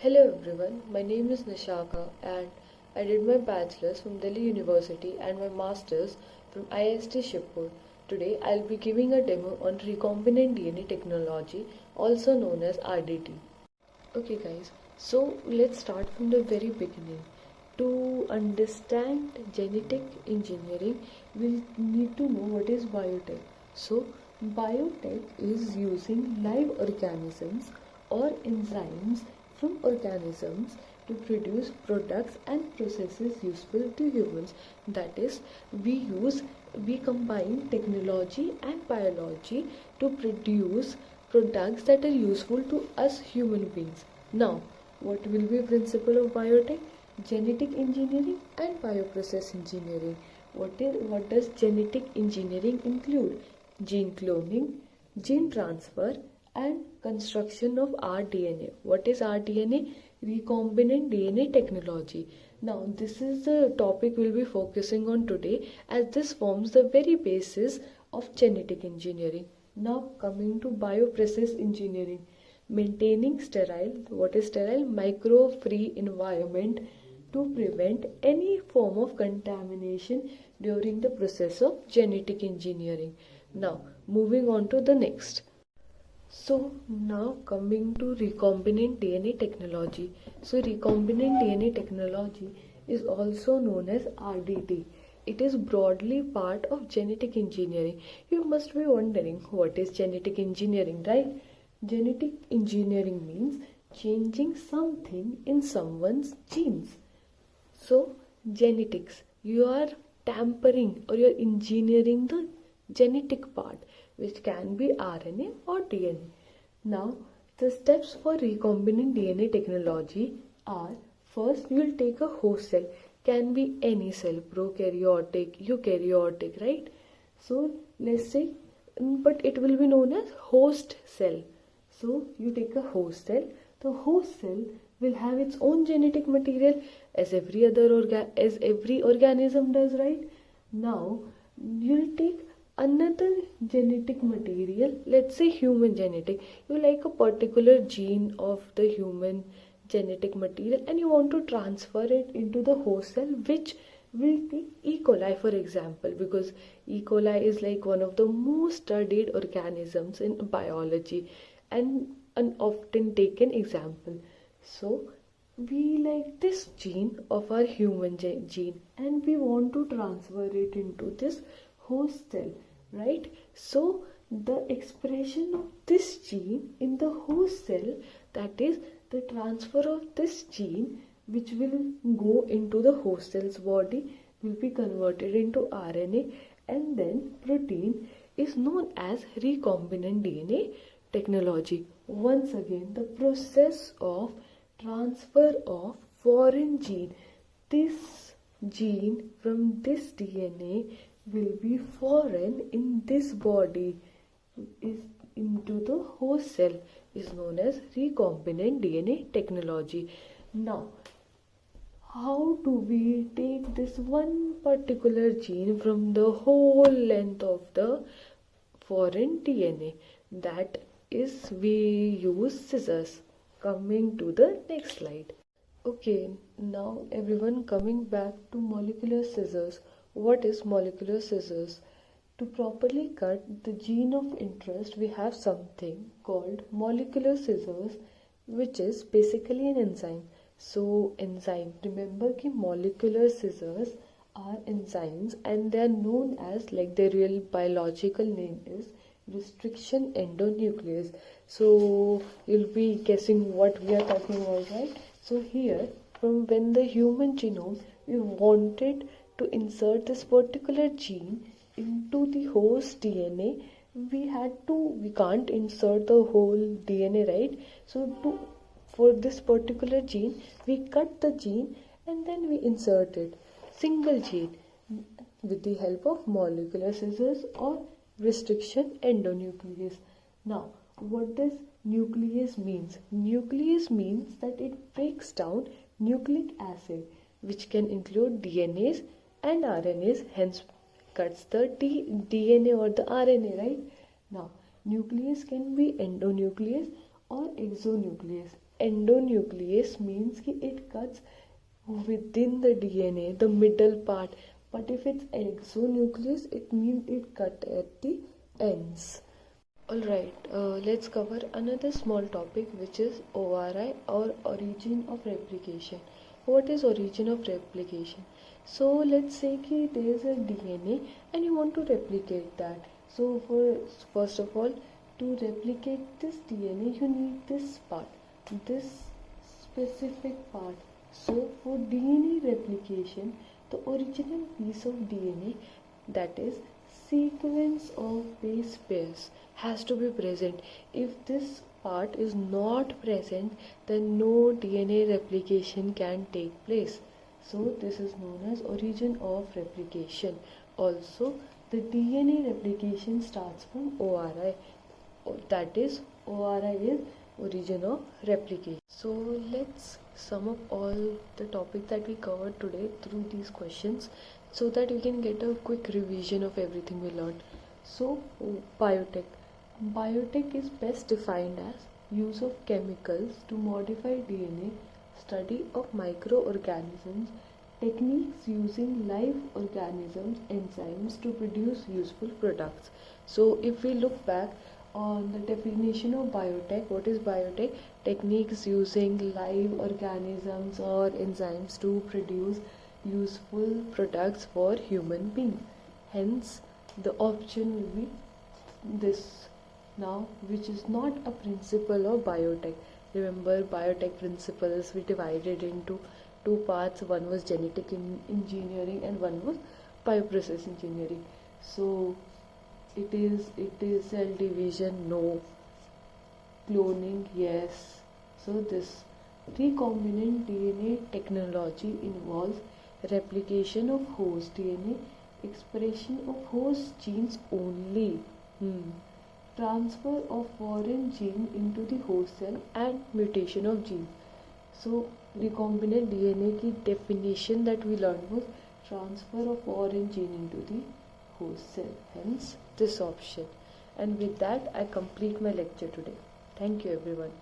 Hello everyone, my name is Nishaka and I did my bachelor's from Delhi University and my master's from IST Shibpur. Today I'll be giving a demo on recombinant DNA technology, also known as RDT. Okay guys, so let's start from the very beginning. To understand genetic engineering, we'll need to know what is biotech. So biotech is using live organisms or enzymes from organisms to produce products and processes useful to humans. That is, we combine technology and biology to produce products that are useful to us human beings. Now, what will be principle of biotech? Genetic engineering and bioprocess engineering. What does genetic engineering include? Gene cloning, gene transfer, and construction of rDNA. What is rDNA? Recombinant DNA technology. Now, this is the topic we'll be focusing on today, as this forms the very basis of genetic engineering. Now, coming to bioprocess engineering. Maintaining sterile, what is sterile? Micro-free environment to prevent any form of contamination during the process of genetic engineering. Now, moving on to the next. So now coming to recombinant DNA technology. So recombinant DNA technology is also known as RDT. It is broadly part of genetic engineering. You must be wondering, what is genetic engineering, right? Genetic engineering means changing something in someone's genes. So genetics, you are tampering or you're engineering the genetic part, which can be RNA or DNA. Now, the steps for recombinant DNA technology are: first, you will take a host cell, can be any cell, prokaryotic, eukaryotic, right? So, let's say, but it will be known as host cell. So, you take a host cell, the host cell will have its own genetic material as every organism does, right? Now, you'll take another genetic material, let's say human genetic. You like a particular gene of the human genetic material and you want to transfer it into the host cell, which will take E. coli for example, because E. coli is like one of the most studied organisms in biology and an often taken example. So we like this gene of our human gene and we want to transfer it into this host cell, right? So the expression of this gene in the host cell, that is the transfer of this gene which will go into the host cell's body, will be converted into RNA and then protein, is known as recombinant DNA technology. Once again, the process of transfer of foreign gene. This gene from this DNA will be foreign in this body is into the host cell, is known as recombinant DNA technology. Now, how do we take this one particular gene from the whole length of the foreign DNA? That is, we use scissors. Coming to the next slide. Okay, now everyone, coming back to molecular scissors. What is molecular scissors? To properly cut the gene of interest, we have something called molecular scissors, which is basically an enzyme. So enzyme, remember कि molecular scissors are enzymes and they are known as, like their real biological name is restriction endonuclease. So you'll be guessing what we are talking about, right? So here, from when the human genome, we wanted to insert this particular gene into the host DNA, we can't insert the whole DNA, right? So for this particular gene, we cut the gene and then we insert it, single gene, with the help of molecular scissors or restriction endonuclease. Now, what does nuclease means? Nuclease means that it breaks down nucleic acid, which can include DNAs and RNAs, hence cuts the DNA or the RNA, right? Now, nuclease can be endonuclease or exonuclease. Endonuclease means कि it cuts within the DNA, the middle part. But if it's exonuclease, it means it cut at the ends. Alright, let's cover another small topic, which is ORI, or origin of replication. What is origin of replication? So let's say that there is a DNA and you want to replicate that. So first of all, to replicate this DNA, you need this part, this specific part. So for DNA replication, the original piece of DNA, that is sequence of base pairs, has to be present. If this part is not present, then no DNA replication can take place. So this is known as origin of replication. Also, the DNA replication starts from ORI. That is, ORI is origin of replication. So let's sum up all the topic that we covered today through these questions, so that we can get a quick revision of everything we learned. So biotech. Biotech is best defined as use of chemicals to modify DNA, study of microorganisms, techniques using live organisms, enzymes to produce useful products. So if we look back on the definition of biotech, what is biotech? Techniques using live organisms or enzymes to produce useful products for human beings. Hence, the option will be this now, which is not a principle of biotech. Remember, biotech principles we divided into two parts. One was genetic engineering and one was bioprocess engineering. So it is cell division, no. Cloning, yes. So this recombinant DNA technology involves replication of host DNA, expression of host genes only, transfer of foreign gene into the host cell, and mutation of gene. So recombinant DNA की definition that we learned was transfer of foreign gene into the host cell, hence this option. And with that, I complete my lecture today. Thank you everyone.